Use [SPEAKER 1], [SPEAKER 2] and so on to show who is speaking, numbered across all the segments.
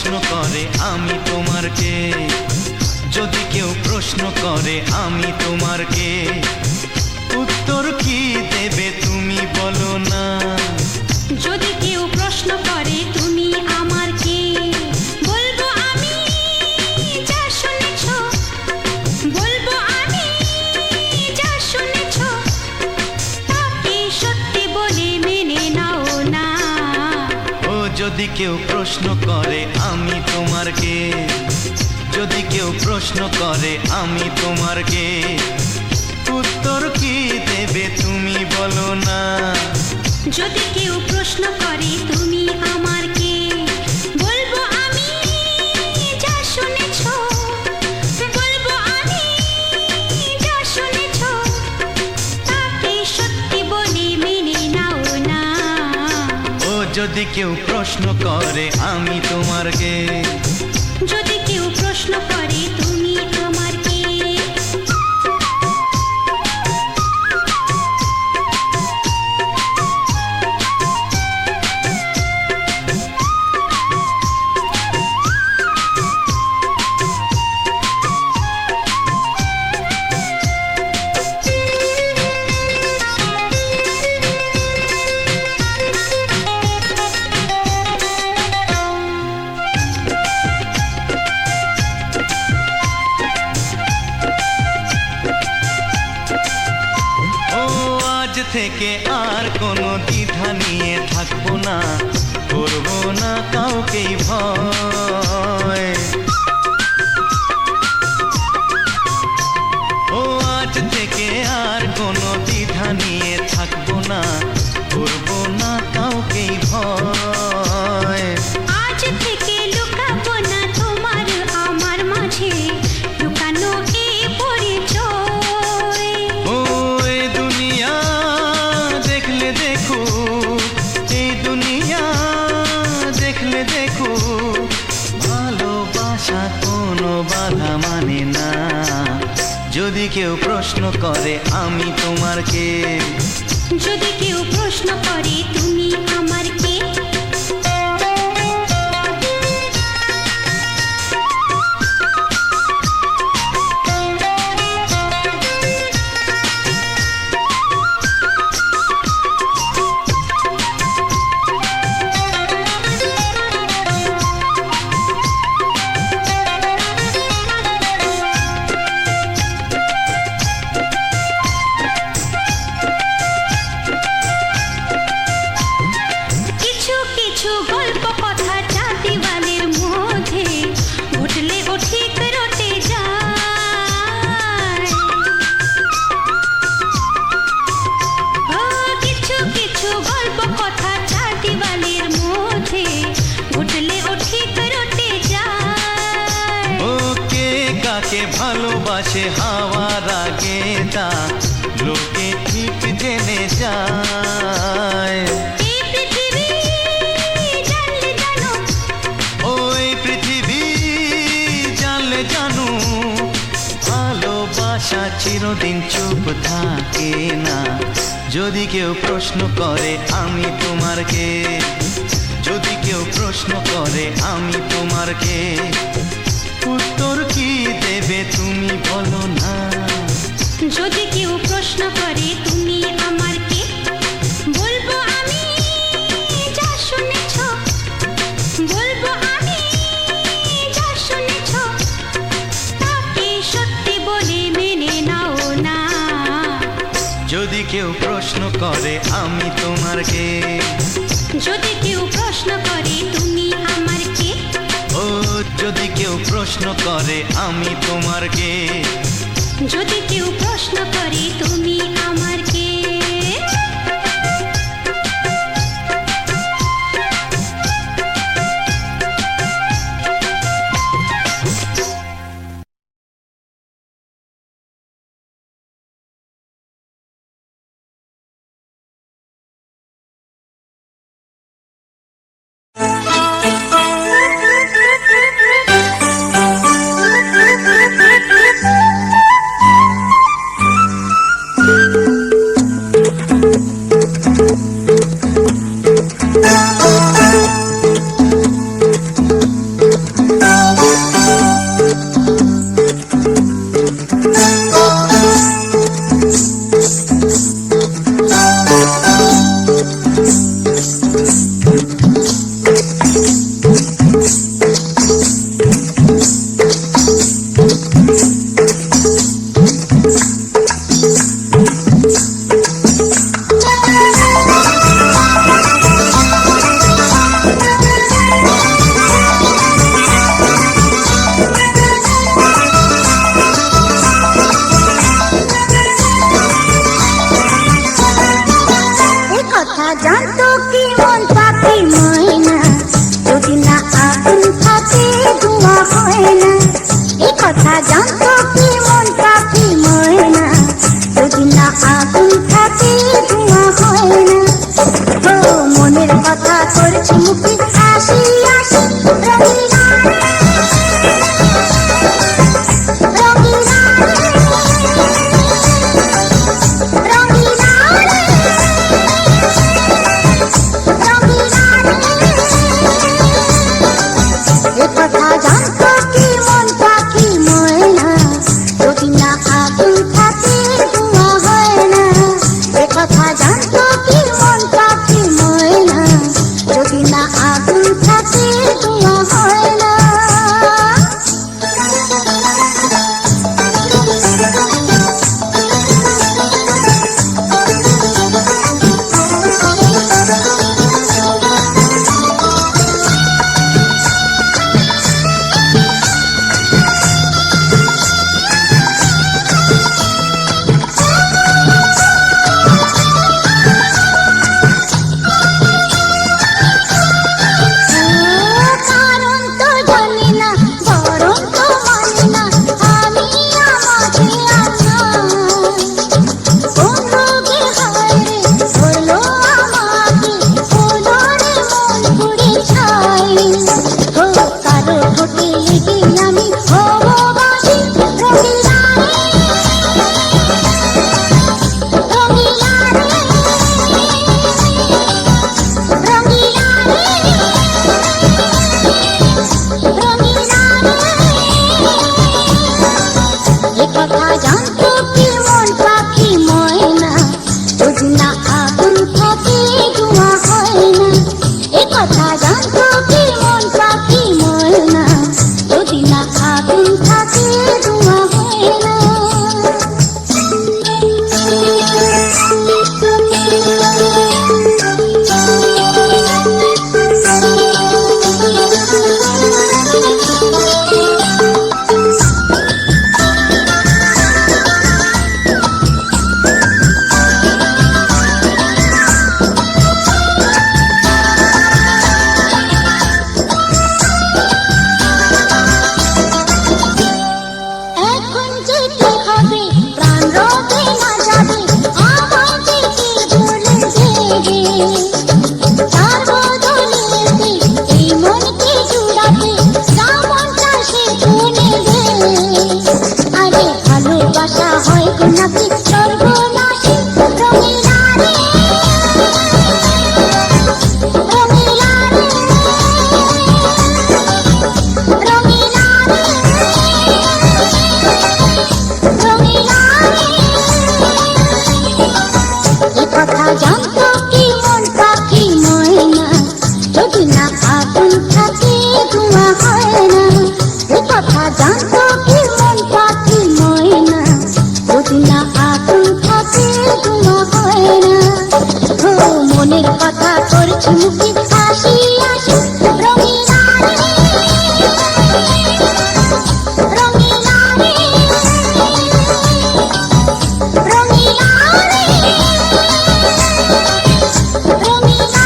[SPEAKER 1] প্রশ্ন করে আমি তোমার কে, যদি কেউ প্রশ্ন করে আমি তোমার কে, উত্তর কি দেবে তুমি বলো না।
[SPEAKER 2] যদি কেউ প্রশ্ন করে তুমি আমার কে, বলবো আমি যা শুনেছ, বলবো আমি যা শুনেছ, তাকে সত্যি বলে মেনে নাও না।
[SPEAKER 1] ও যদি কেউ প্রশ্ন করে আমি তোমার কে, যদি কেউ প্রশ্ন করে আমি তোমার কে, উত্তর কি দেবে তুমি বলো না।
[SPEAKER 2] যদি কেউ প্রশ্ন করে তুমি আমার কে, বলবো আমি যা শুনেছ, বলবো আমি যা শুনেছ, তাকে সত্যি বলে মেনে নাও না।
[SPEAKER 1] ও যদি কেউ প্রশ্ন করে আমি তোমার কে,
[SPEAKER 2] যদি কেউ প্রশ্ন করে তুমি আমার কে।
[SPEAKER 1] থেকে আর কোনো দ্বিধা নিয়ে থাকবো না, করবো না কাউকেই ভয়। ও আজ থেকে আর কোনো দ্বিধা নিয়ে থাকবো না, করবো না কাউকেই ভয়।
[SPEAKER 2] আজ থেকে লুকাবো না তোমার আমার মাঝে লুকানো এ পরিচয়।
[SPEAKER 1] ও এই দুনিয়া দেখলে দেখো, এই দুনিয়া দেখলে দেখো, ভালোবাসা কোনো বাধা মানে না। যদি কেউ প্রশ্ন করে আমি তোমার কে,
[SPEAKER 2] যদি কেউ প্রশ্ন করে তুমি আমার কে।
[SPEAKER 1] ভালোবাসে হাওয়ার আগে তা লোকে ঠিক জেনে যায়। ওই পৃথিবী জানলে জানো, ভালোবাসা চিরদিন চুপ থাকে না। যদি কেউ প্রশ্ন করে আমি তোমার কে, যদি কেউ প্রশ্ন করে আমি তোমার কে, উত্তর কি দেবে তুমি বলো না।
[SPEAKER 2] যদি কেউ প্রশ্ন করে তুমি আমার কে, বলবো আমি যা শুনেছ, বলবো আমি যা শুনেছ, তাকে সত্যি বলে মেনে নাও না।
[SPEAKER 1] যদি কেউ প্রশ্ন করে আমি তোমার কে,
[SPEAKER 2] যদি কেউ প্রশ্ন করে তুমি আমার কে।
[SPEAKER 1] ও যদি কেউ প্রশ্ন করে আমি তোমার কে,
[SPEAKER 2] যদি কেউ প্রশ্ন করে তুমি আমার কে।
[SPEAKER 3] জানতো কি মন পাখি ময়না, যদি না আগুন থাকে ধোঁয়া হয় না। এ কথা জানতো কি মন পাখি ময়না, যদি না আগুন থাকে ধোঁয়া হয় না। ও মনের কথা করছি মুখে হাসি হাসি, রঙিনা রঙিনা রঙিনা এ কথা জানতো কি মন পাখি ময়না, যদি না আগুন থাকে ধোঁয়া হয় না। এ কথা জানতো কি মন পাখি ময়না, যদি না আগুন থাকে ধোঁয়া হয় না। কারণ তো জানি না, বরং তো মানি না, আমি আমাকে কোন রোগে হায় রে হলো আমাকে, হলো রে মন পুড়ে ছাই। ও কারো ঠোঁটে লেগে আমি হব বাসি, রঙিনা রঙিনা রঙিনা এ কথা জানতো কি মন পাখি ময়না, যদি না আগুন থাকে ধোঁয়া হয় না। এ কথা জানতো কি মন পাখি ময়না, যদি না আগুন থাকে ধোঁয়া হয় না। এখন যেতে হবে, প্রাণ রবে না যাবে, আমাকে কে ভুলে দেবে। তার বদলেতে এই মনকে জুড়াতে, যেমনটা সে শুনে দে। আরে ভালোবাসা হয় গো নাকি সর্বনাশী, রঙিনা রে রঙিনা রে রঙিনা রে রঙিনা এ কথা জানতো কি মন পাখি ময়না, যদি না আগুন থাকে ধোঁয়া হয় না। এ কথা জানতো কি মন পাখি ময়না, যদি না আগুন থাকে ধোঁয়া হয় না। ও মনের কথা করছি মুখে হাসি হাসি, রঙিনা রঙিনা রঙিনা রঙিনা রঙিনা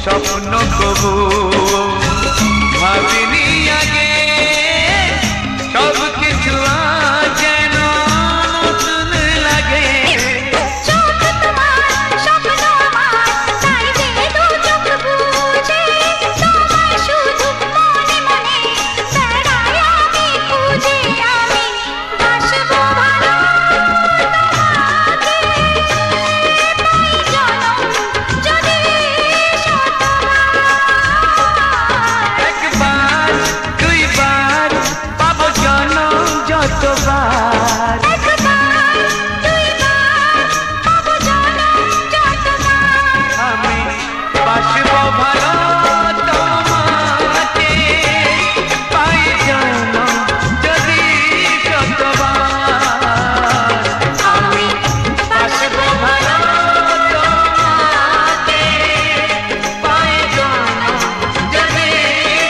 [SPEAKER 1] স্বপ্ন কবু ভাবিনি আগে, সব কিছু আজ যেন নতুন লাগে।
[SPEAKER 2] চোখ তোমার স্বপ্ন আমার, তাই যে দু চোখ বুঝে তোমায় শুধু মনে মনে বেড়াই আমি খুঁজে। আমি বাসবো ভালো তোমাকে, তাই জনম যদি শতবার।
[SPEAKER 1] একবার দুইবার পাবো জনম যতবার,
[SPEAKER 2] একবার দুইবার পাবো জনম যতবার।
[SPEAKER 1] আমি বাসবো ভালো তোমাকে, পাই জনম যদি যতবার। আমি বাসবো ভালো তোমাকে, পাই জনম যদি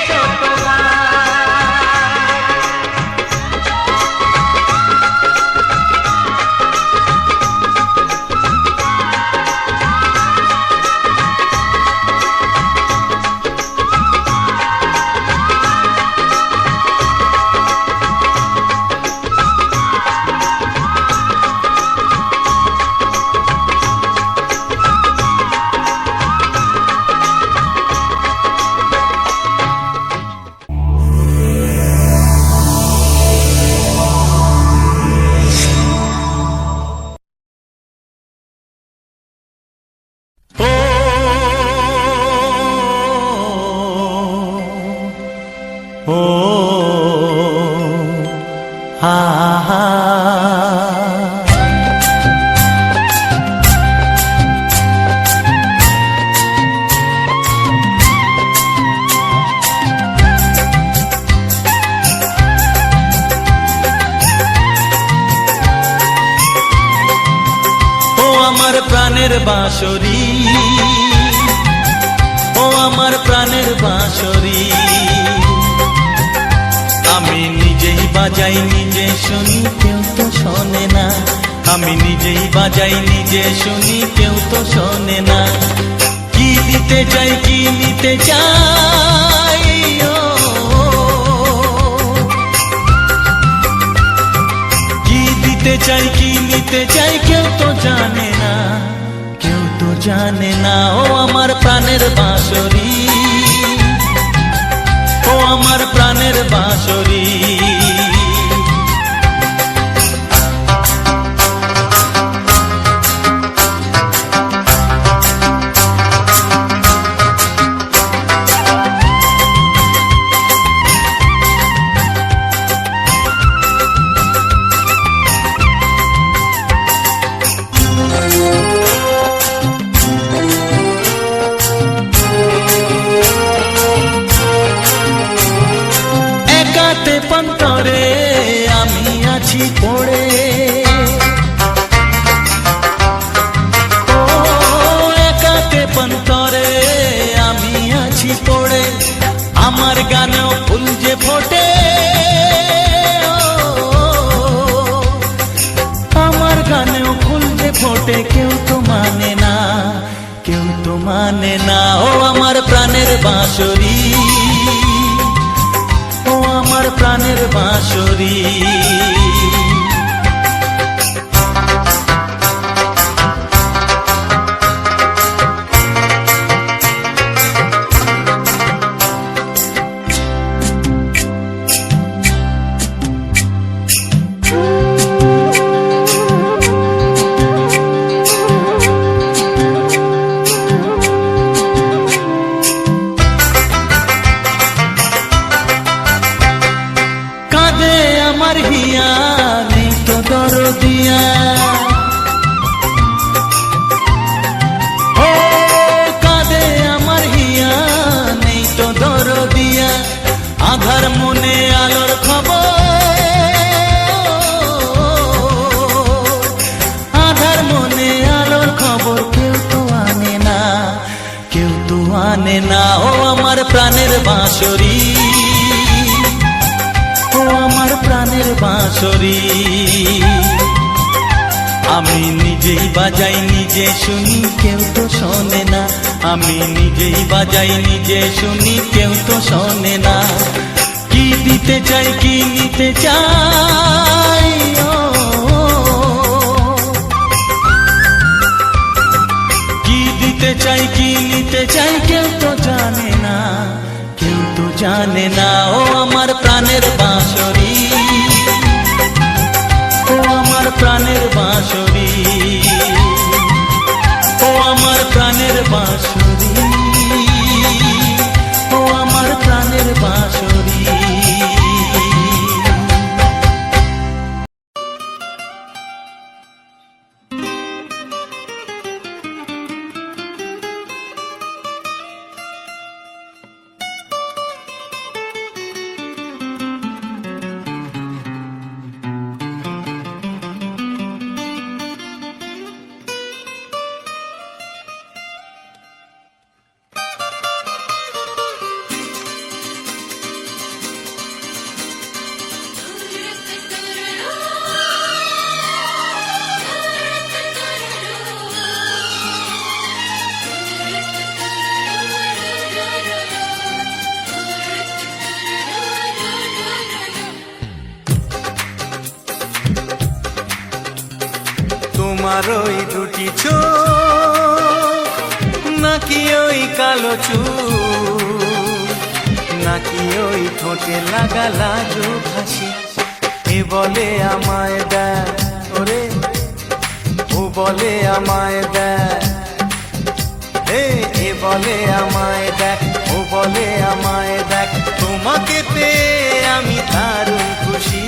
[SPEAKER 1] যতবার। ও হা হা। ও আমার প্রাণের বাঁশরি, ও আমার প্রাণের বাঁশরি, আমি নিজেই বাজাই নিজে শুনি কেউ তো শোনে না। আমি নিজেই বাজাই নিজে শুনি কেউ তো শোনে না। কি দিতে চাই কি নিতে চাই, ও কি দিতে চাই কি নিতে চাই কেউ তো জানে না, কেউ তো জানে না। ও আমার প্রাণের বাঁশরি, ও আমার প্রাণের বাঁশরি। একাতে পন্তরে আমি আছি পড়ে, ও একাতে পন্তরে আমি আছি পড়ে। আমার গানেও ফুল যে ফোটে, আমার গানেও ফুল যে ফোটে কেউ তো মানে না, কেউ তো মানে না। ও আমার প্রাণের বাঁশরি, ও আমার প্রাণের বাঁশরি। কাঁদে আমার হিয়া নেই তো দরদিয়া, ও কাঁদে আমার হিয়া নেই তো দরদিয়া। আধার মনে আলোর খবর, আধার মনে আলোর খবর কেউ তো আনে না, কেউ তো আনে না। ও আমার প্রাণের বাঁশরি, ও আমার প্রাণের বাঁশরি। আমি নিজেই বাজাই নিজে শুনি কেউ তো শোনে না, আমি নিজেই বাজাই নিজে শুনি, কেউ তো শোনে না। কি দিতে চাই কি নিতে চাই, ও কি দিতে চাই কি নিতে চাই, কেউ তো জানে না, কেউ তো জানে না। ও আমার প্রাণের বাঁশরি, ও আমার প্রাণের বাঁশরি, ও আমার প্রাণের বাঁশরি, ও আমার প্রাণের বাঁশরি। তোমার ওই দুটি চোখ, নাকি ওই কালো চুল, নাকি ওই ঠোঁটে লাগা লাজুক হাসি, এ বলে আমায় দেয় ওরে, ও বলে আমায় দেয়, এ বলে আমায় দেখ, ও বলে আমায় দেখ, তোমাকে পেয়ে আমি দারুণ খুশি।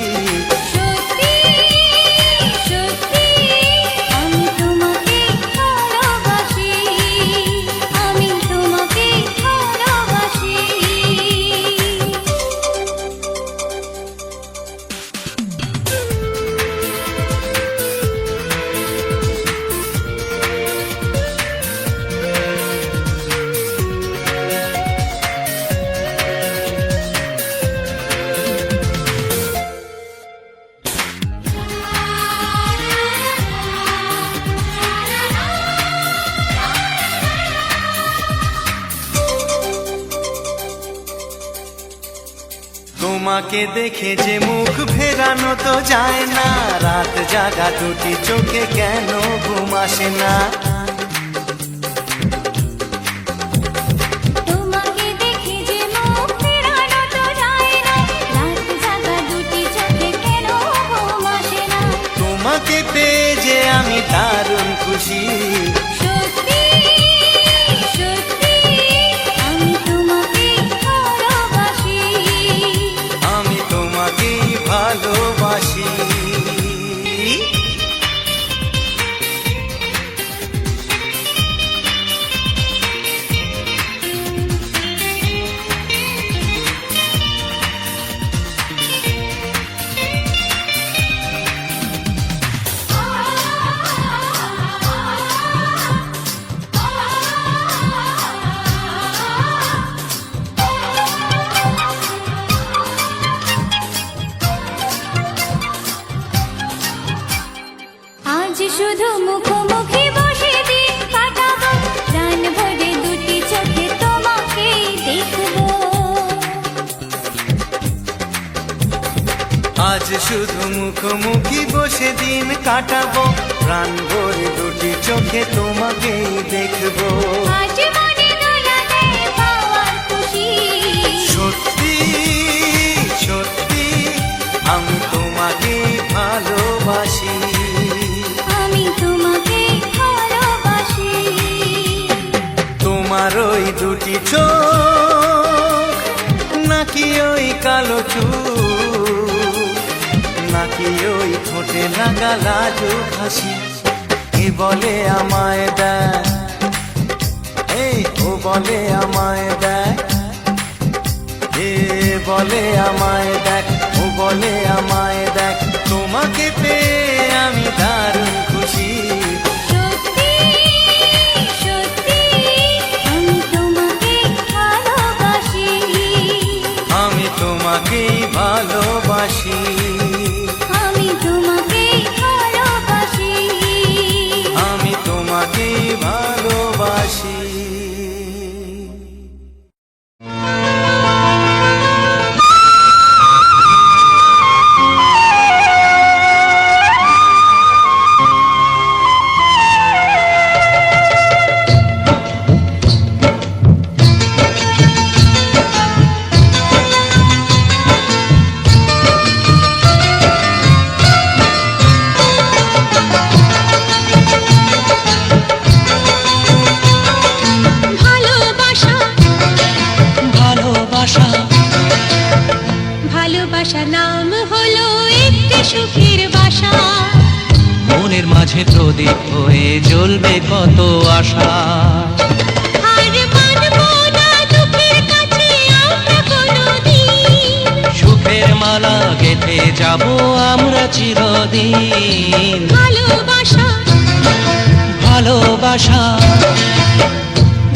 [SPEAKER 1] তোমাকে দেখে যে মুখ ফেরানো তো যায় না, রাত জাগা দুটি চোখে কেন ঘুম আসে না।
[SPEAKER 2] তোমাকে দেখে যে মুখ ফেরানো তো যায় না, রাত জাগা দুটি চোখে কেন ঘুম আসে না।
[SPEAKER 1] তোমাকে পেয়ে যে আমি দারুণ খুশি।
[SPEAKER 2] সত্যি সত্যি আমি তোমাকে ভালোবাসি,
[SPEAKER 1] আমি তোমাকেই ভালোবাসি।
[SPEAKER 2] আজ শুধু মুখোমুখি বসে দিন কাটাবো, প্রাণ ভরে দুটি চোখে তোমাকে দেখবো।
[SPEAKER 1] আজ শুধু মুখোমুখি বসে দিন কাটাবো, প্রাণ ভরে দুটি চোখে তোমাকেই দেখবো।
[SPEAKER 2] আজ মনে দোলা দেয় পাওয়ার খুশি,
[SPEAKER 1] সত্যি সত্যি আমি তোমাকেই ভালোবাসি।
[SPEAKER 2] আমি তোমাকে ভালোবাসি।
[SPEAKER 1] তোমার ওই দুটি চোখ, নাকি ওই কালো চুল, নাকি ওই ঠোঁটে লাগা লাজুক হাসি, এ বলে আমায় দেয়, ও বলে আমায় দেয়, এ বলে আমায় দেখ, ও বলে আমায় দেখ, তোমাকে পেয়ে আমি দারুণ খুশি।
[SPEAKER 2] সত্যি সত্যি আমি তোমাকে ভালোবাসি,
[SPEAKER 1] আমি তোমাকেই ভালোবাসি।
[SPEAKER 2] আমি তোমাকে ভালোবাসি,
[SPEAKER 1] আমি তোমাকেই ভালোবাসি।
[SPEAKER 2] সুখের বাসা।
[SPEAKER 1] মনের মাঝে প্রদীপ হয়ে জ্বলবে কত আশা।
[SPEAKER 2] আর মানবো না দুঃখের কাছে আমরা কোনোদিন,
[SPEAKER 1] সুখের মালা গেঁথে যাব আমরা চিরদিন।
[SPEAKER 2] ভালোবাসা
[SPEAKER 1] ভালোবাসা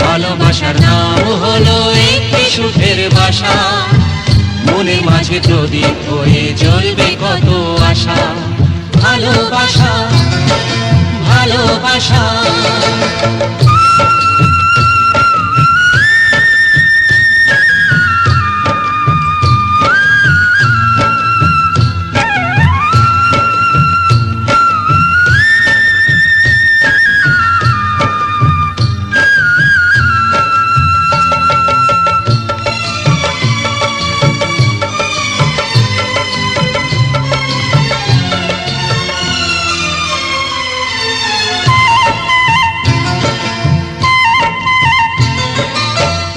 [SPEAKER 1] ভালোবাসার নাম হলো একটি সুখের বাসা। মনের মাঝে প্রদীপ হয়ে জ্বলবে কত আশা। ভালোবাসা ভালোবাসা।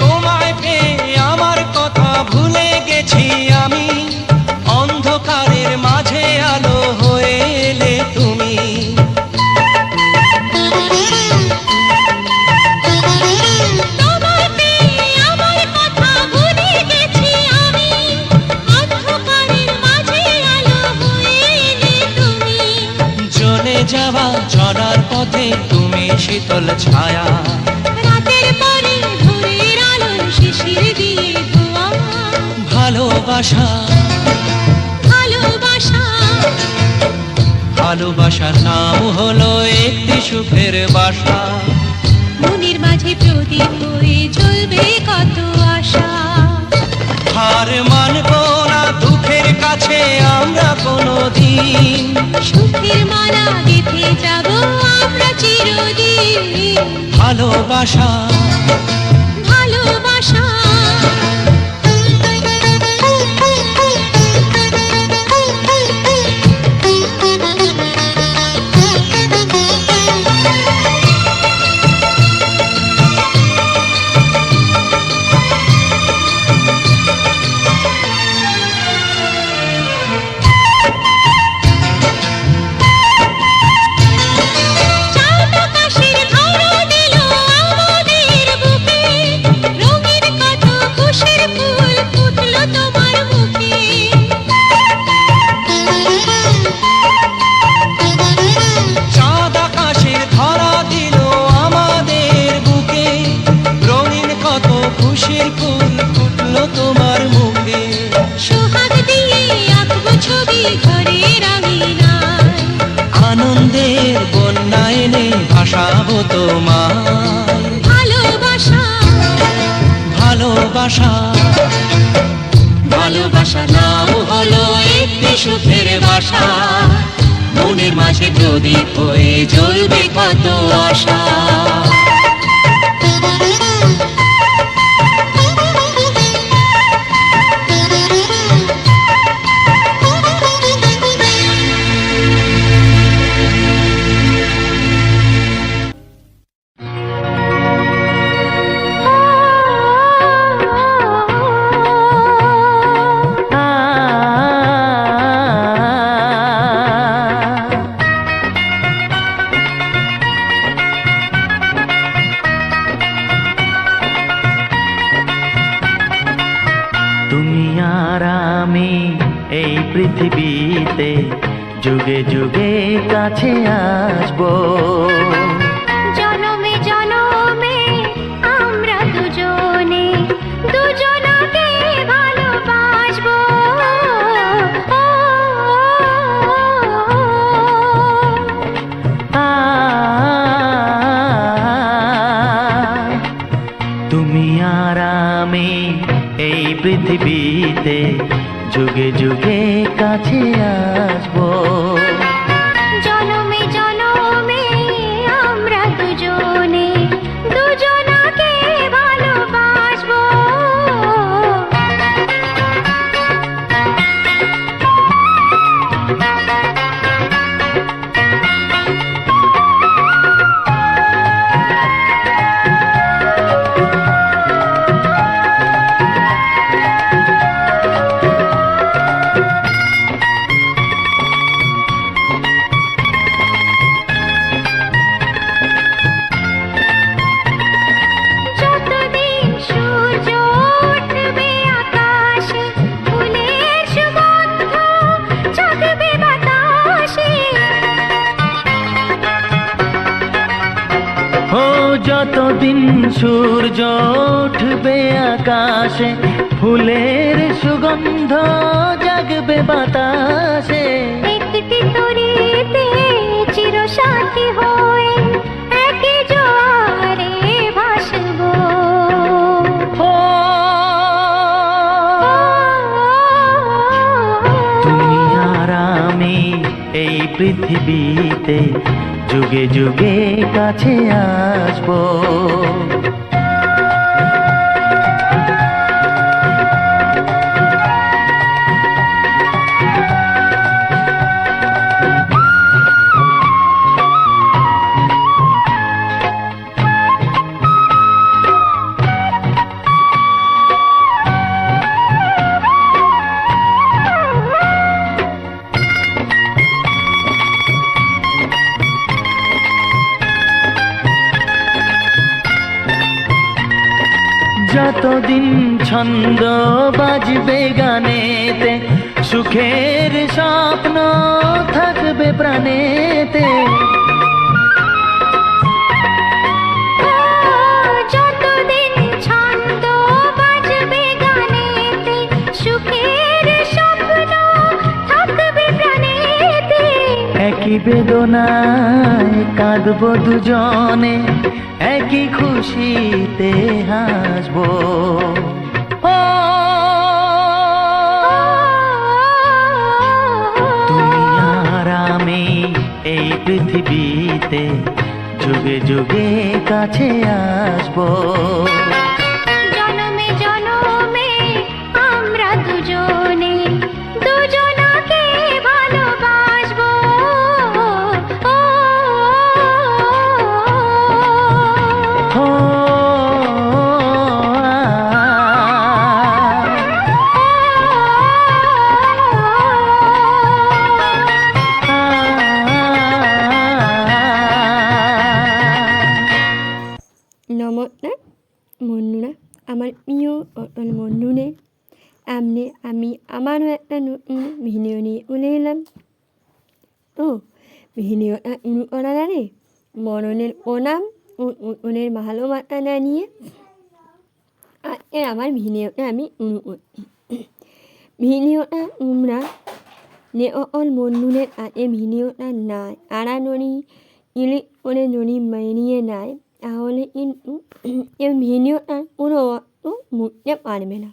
[SPEAKER 1] তোমায় পেয়ে আমার কথা ভুলে গেছি আমি, অন্ধকারের মাঝে আলো হয়ে এলে তুমি।
[SPEAKER 2] তোমায় পেয়ে আমার কথা ভুলে গেছি আমি, অন্ধকারের মাঝে আলো হয়ে এলে তুমি।
[SPEAKER 1] চলে যাওয়া চলার পথে তুমি শীতল ছায়া।
[SPEAKER 2] রাতের পরে ভোরের আলো শিশির দিয়ে ধোয়া।
[SPEAKER 1] ভালোবাসা
[SPEAKER 2] ভালোবাসা
[SPEAKER 1] ভালোবাসার নাম হলো একটি সুখের বাসা।
[SPEAKER 2] মনের মাঝে প্রদীপ হয়ে জ্বলবে কত আশা।
[SPEAKER 1] হার মানবো না দুঃখের কাছে আমরা কোনোদিন।
[SPEAKER 2] সুখের মালা গেঁথে যাব আমরা চিরদিন।
[SPEAKER 1] ভালোবাসা
[SPEAKER 2] ভালোবাসা চাঁদ আকাশের ধরা দিল আমাদের বুকে, রঙিন কত খুশির ফুল ফুটলো তোমার মুখে।
[SPEAKER 1] চাঁদ আকাশের ধরা দিল আমাদের বুকে, রঙিন কত খুশির ফুল ফুটলো তোমার মুখে।
[SPEAKER 2] সোহাগ দিয়ে আঁকবো ছবি ঘরের আঙিনায়,
[SPEAKER 1] আনন্দের বন্যা এনে ভাসাবো তোমায়।
[SPEAKER 2] ভালোবাসা
[SPEAKER 1] ভালোবাসা ভালোবাসার নাম হলো একটি সুখের বাসা। মনের মাঝে প্রদীপ হয়ে জ্বলবে কত আশা। তুমি আর আমি এই পৃথিবীতে যুগে যুগে কাছে আসবো।
[SPEAKER 2] জনমে জনমে আমরা দুজনে দুজনকে ভালোবাসবো।
[SPEAKER 1] তুমি আর আমি এই পৃথিবীতে যুগে যুগে কাছে আসবো।
[SPEAKER 2] জনমে জনমে আমরা দুজনে দুজনকে ভালোবাসবো।
[SPEAKER 1] যতদিন সূর্য উঠবে আকাশে, ফুলের সুগন্ধ জাগবে বাতাসে।
[SPEAKER 2] একটি তরিতে চিরসাথী হয়ে একই জোয়ারে ভাসবো।
[SPEAKER 1] ও তুমি আর আমি এই পৃথিবীতে যুগে যুগে কাছে আসবো। যতদিন ছন্দ বাজবে গানেতে, সুখের স্বপ্ন থাকবে প্রাণেতে।
[SPEAKER 2] যতদিন ছন্দ বাজবে গানেতে, সুখের স্বপ্ন থাকবে প্রাণেতে।
[SPEAKER 1] একই বেদনায় কাঁদবো দুজনে, একই খুশিতে হাসবো। ও তুমি আর আমি এই পৃথিবীতে যুগে যুগে কাছে আসবো।
[SPEAKER 2] জনমে জনমে আমরা দুজনে দুজনাকে ভালোবাসবো। ও
[SPEAKER 1] ও
[SPEAKER 4] নমস্কার বন্ধুরা, আমার প্রিয় অটল বন্ধুদের সামনে আমি আমারও একটা নতুন ভিডিও নিয়ে চলে এলাম। তো ভিডিওটা শুরু করার আগে মরণের প্রণাম ও নতুনের ভালোবাসা জানিয়ে আজকে আমার ভিডিওটা আমি শুরু করছি। ভিডিওটা তোমরা যে অকল বন্ধুদের আগে ভিডিওটা নাই আড়ানড়ি ক্লিক করে যদি বেরিয়ে নেয়, তাহলে কিন্তু এই ভিডিওটা কোনো অর্থ বুঝতে পারবে না।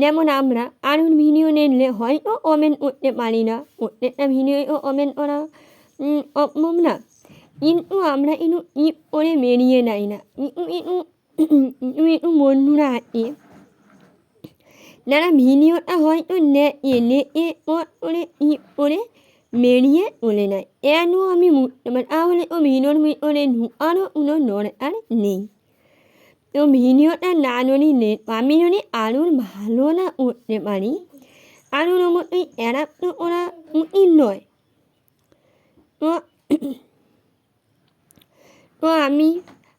[SPEAKER 4] যেমন আমরা আরও ভিডিও নিলে হয়তো কমেন্ট করতে পারি না, প্রত্যেকটা ভিডিও কমেন্ট করা সম্ভব না, কিন্তু আমরা একটু ক্লিক করে বেরিয়ে নেই না। একটু বন্ধুরা আছে যারা ভিডিওটা হয়তো নেয়ে করে ক্লিক করে বেরিয়ে চলে নেয়। কেন আমি বুঝতে পারি, তাহলে তো ভিডিওর ভিতরে ঢুকারও কোনো দরকার নেই। তো ভিডিওটা না যদি আমি যদি আরুর ভালো না করতে পারি, আরুর মতোই এরা তো ওরা উচিত নয়। তো তো আমি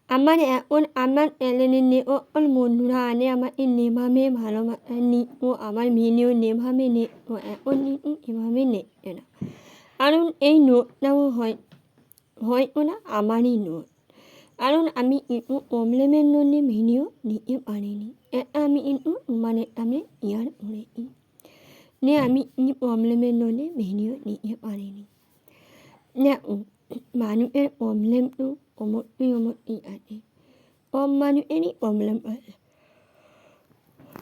[SPEAKER 4] আমার এখন আমার চ্যানেলে অকল বন্ধুরা আনে আমাকে নেভাবে ভালোবাসা নিত, আমার ভিডিও নেভাবে নিত, এখন কিন্তু এভাবে নিচ্ছে না। কারণ এই নোটটাও হয়তো না আমারই নোট, কারণ আমি একটু প্রবলেমের জন্য ভিডিও নিতে পারিনি। এটা আমি কিন্তু তোমাদের সামনে শেয়ার করেছি যে আমি এই প্রবলেমের জন্য ভিডিও নিতে পারিনি। দেখো, মানুষের প্রবলেম তো অবশ্যই আছে, সব মানুষেরই প্রবলেম আছে,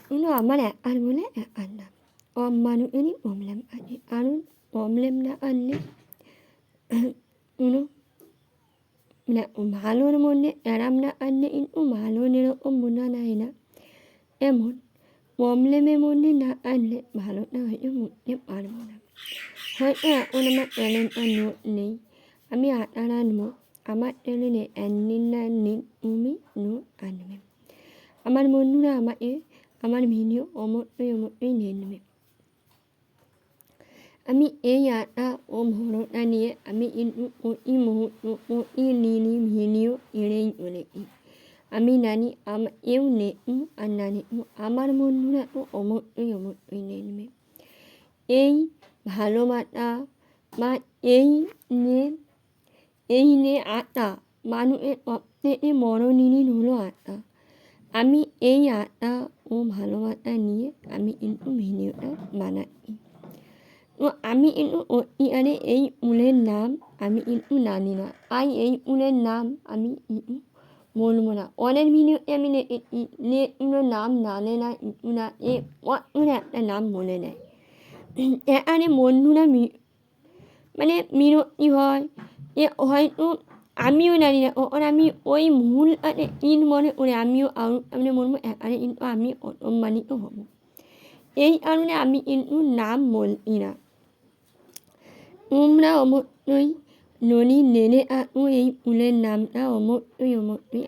[SPEAKER 4] কিন্তু আমার একার বলে একার না, সব মানুষেরই প্রবলেম আছে। কারণ প্রবলেম না আনলে কোনো ভালোর মধ্যে আরাম না আনলে কিন্তু ভালো এরকম বোঝা যায় না। এমন প্রবলেমের মধ্যে না আনলে ভালোটা হয়তো বুঝতে পারবো না। হয়তো এখন আমার চ্যানেলটা নোট নেই, আমি আটার আনবো, আমার চ্যানেলে একদিন না একদিন তুমি নোট আনবে। আমার বন্ধুরা আমাকে আমার ভিডিও অবশ্যই নেবে। আমি এই আশা ও ভরসা নিয়ে আমি কিন্তু প্রতি মুহূর্ত প্রতিদিনই ভিডিও এড়েই চলেছি। আমি জানি এও নেব আর না নেব, আমার বন্ধুরা তো অবশ্যই নেবে। এই ভালোবাসা বা এই নিয়ে আশা মানুষের সবথেকে বড় জিনিস হলো আত্মা। আমি এই আত্মা ও ভালোবাসা নিয়ে আমি কিন্তু ভিডিওটা বানাচ্ছি। তো আমি কিন্তু সত্যিকারে এই ফুলের নাম আমি কিন্তু জানি না, তাই এই ফুলের নাম আমি কিন্তু বলবো না। অনেক ভিডিওতে আমি দেখেছি যে কোনো নাম জানে না কিছু না, এ পট করে একটা নাম বলে দেয়। এখানে বন্ধুরা মানে বিরক্তি হয়, এ হয়তো আমিও জানি না, কখন আমি ওই ভুলটাকে তিন মনে করে আমিও আরও সামনে বলবো, এখানে কিন্তু আমি অসম্মানিত হব। এই কারণে আমি কিন্তু নাম বলছি না। তোমরা অবশ্যই যদি জেনে থাকো এই ফুলের নামটা অবশ্যই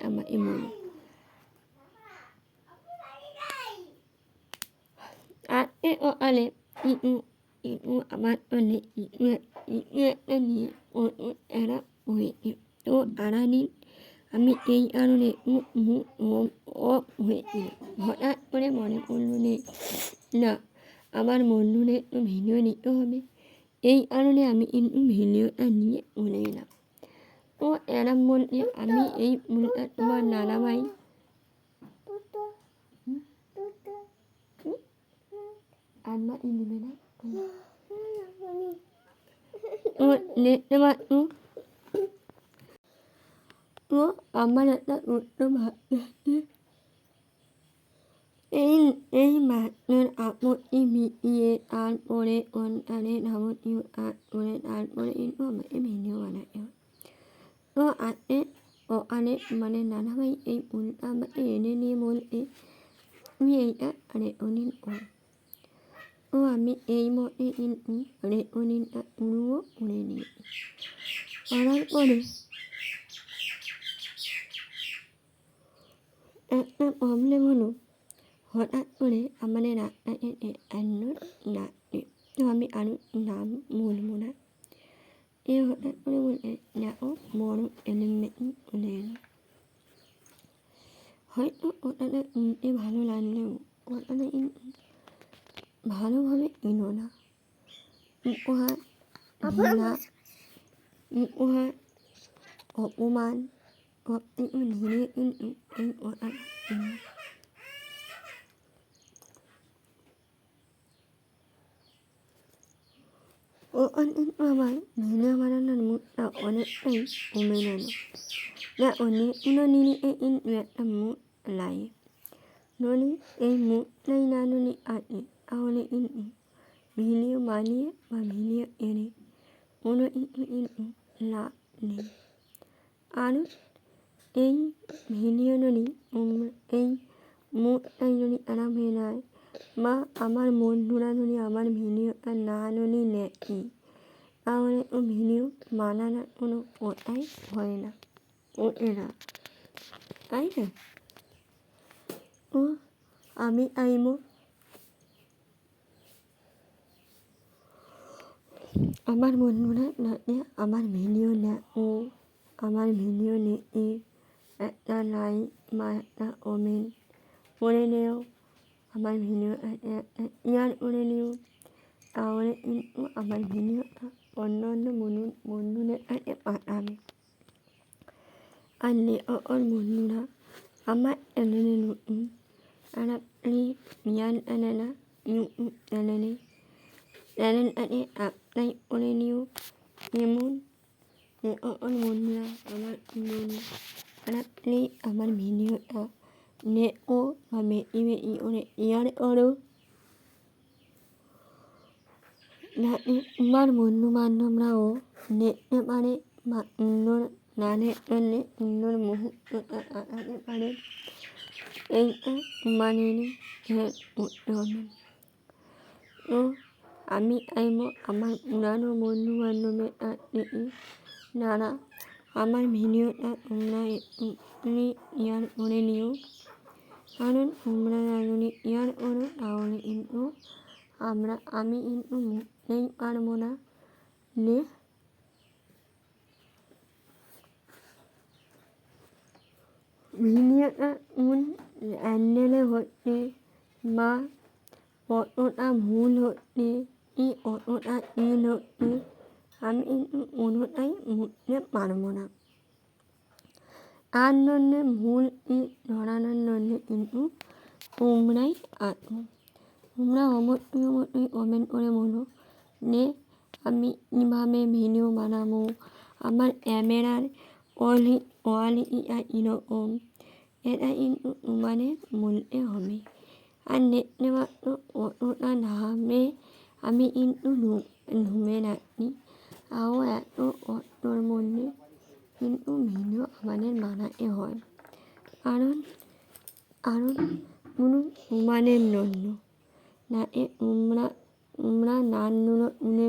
[SPEAKER 4] আমাকে বলো। আজকে সকালে কিছু আমার জন্যে কিছু একটা নিয়ে প্রচুর খারাপ হয়েছে। তো সারাদিন আমি এই কারণে মুখ অফ হয়েছিল। হঠাৎ করে মনে পড়লো যে না, আমার বন্ধুদের তো ভিডিও নিতে হবে। এই কারণে আমি কিন্তু ভিডিওটা নিয়ে চলে এলাম। তো এরম বলতে আমি এই ফুলটা তোমার নানা ভাই আনবার নেবে না। তো দেখতে পাচ্ছ, তো আমার একটা ছোট্ট ভাবতে এই মাত্রের আপত্তি মিটিয়ে তারপরে অন্যান্য যাবতীয় কাজ করে তারপরে কিন্তু আমাকে ভিডিও বানাতে হয়। তো আজকে সকালে মানে নানাভাই এই ফুলটা আমাকে এনে নিয়ে বলতে তুমি এইটা রেকর্ডিং করো। তো আমি এই মতে কিন্তু রেকর্ডিংটা পুরো করে নিয়েছি। করার পরে একটা প্রবলেম হলো, হঠাৎ করে আমাদের রাস্তায় অ্যান্ড্রয়েড ডাকছে। তো আমি আরও নাম বলবো না। এ হঠাৎ করে বলতে দেখো বড় এলিমেন্ট চলে এলো। হয়তো ওটাতে শুনতে ভালো লাগলেও ওটাতে কিন্তু ভালোভাবে এলো না। উপহার ঘৃণা, উপহার অপমান সব কিছু ধীরে কিন্তু এই ওটাটা এলো। ওখান কিন্তু আমার ভিডিও বানানোর মুডটা অনেকটাই কমে গেল। না অনেক কোনো জিনিসে কিন্তু একটা মুড লাগে, যদি এই মুডটাই না যদি আসে তাহলে কিন্তু ভিডিও বানিয়ে বা ভিডিও এনে কোনো কিছু কিন্তু লাভ নেই। আর এই ভিডিও যদি এই মুডটাই যদি খারাপ হয়ে যায় বা আমার বন্ধুরা যদি আমার ভিডিওটা না যদি দেখে তাহলে ও ভিডিও বানানোর কোনো কথাই হয় না, ওঠে না, তাই না? ও আমি চাইবো আমার বন্ধুরা যাতে আমার ভিডিও দেখো, আমার ভিডিও দেখে একটা লাইক বা একটা কমেন্ট করে নিও, আমার ভিডিওটা একটা শেয়ার করে নিও, তাহলে কিন্তু আমার ভিডিওটা অন্য বন্ধুদের কাছে পাঠাবে। আর ওর বন্ধুরা আমার চ্যানেলে নতুন, তারা প্লিজ রিয়ান চ্যানেলা ইউটিউব চ্যানেলটাকে সাবস্ক্রাইব করে নিও। যেমন ওর বন্ধুরা আমার বন্ধু, তারা প্লিজ আমার ভিডিওটা দেখো বা বেশি বেশি করে শেয়ার করো, যাতে আমার বন্ধু বান্ধবরাও দেখতে পারে বা সুন্দর গানের জন্যে সুন্দর মুহূর্তটা কাটাতে পারে। এইটা তোমাদেরই হেল্প করতে হবে। তো আমি চাইবো আমার পুরানো বন্ধু বান্ধবের কাছ থেকে যারা আমার ভিডিওটা তোমরা একটু শেয়ার করে নিও, কারণ তোমরা যদি শেয়ার করো তাহলে কিন্তু আমি কিন্তু বুঝতেই পারবো না যে ভিডিওটা কোন অ্যাঙ্গেলে হচ্ছে বা কতটা ভুল হচ্ছে কি কতটা ঠিক হচ্ছে, আমি কিন্তু কোনোটাই বুঝতে পারবো না। 안너는 물이 너라는 인우 umrai atu umra omot omen ore mono ne আমি ইমামে ভিনিও মানামো আমার এমেরার ওয়ালি ইয়া ইনো ওম এটা ইন মানে মূল এ হবে আর নেট নেওয়া ওটা নামে আমি ইন নুমে নানি আও এত অটোর মধ্যে কিন্তু ভিনিও আমাদের মানা এ হয় কারণ কোনো উমানের নন্য না এ উমরা নান্নুলো উনে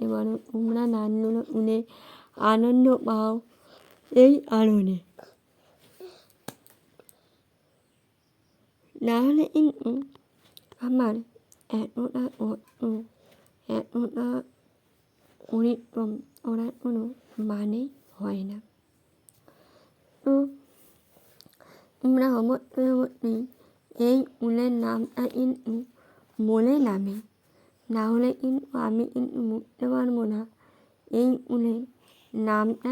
[SPEAKER 4] এবার উমরা নান্নুলো উনে আনন্দ পাও এই আনন্দে নাহলে আমার এতটা পরিশ্রম করার কোনো মানে হয় না তো আমরা অবশ্যই এই উলের নামটা বলে নামে না হলে আমি মুখতে পারবো না এই উলের নামটা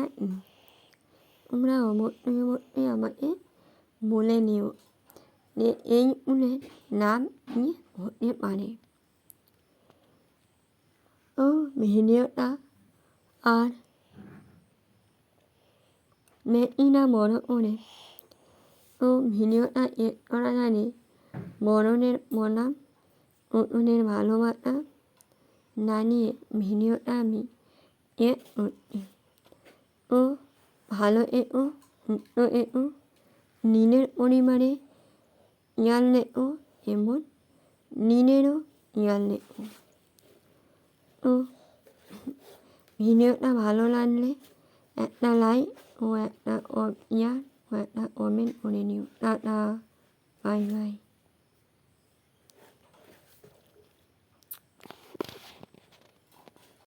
[SPEAKER 4] তোমরা অবশ্যই আমাকে বলে নিও যে এই উলের নাম হতে পারে তো ভিডিওটা আর বেশি না বড় করে তো ভিডিওটা করা জানে বড়দের বনাম নতুনের ভালোবাসা না নিয়ে ভিডিওটা আমি করছি তো ভালো সুস্থ নীলের পরিবারে ইয়াল লেখো এবং নীলেরও ইয়াল লেখো তো ভিডিওটা ভালো লাগলে একটা লাইক ও একটা ও একটা কমেন্ট করে নিও টাটা বাই বাই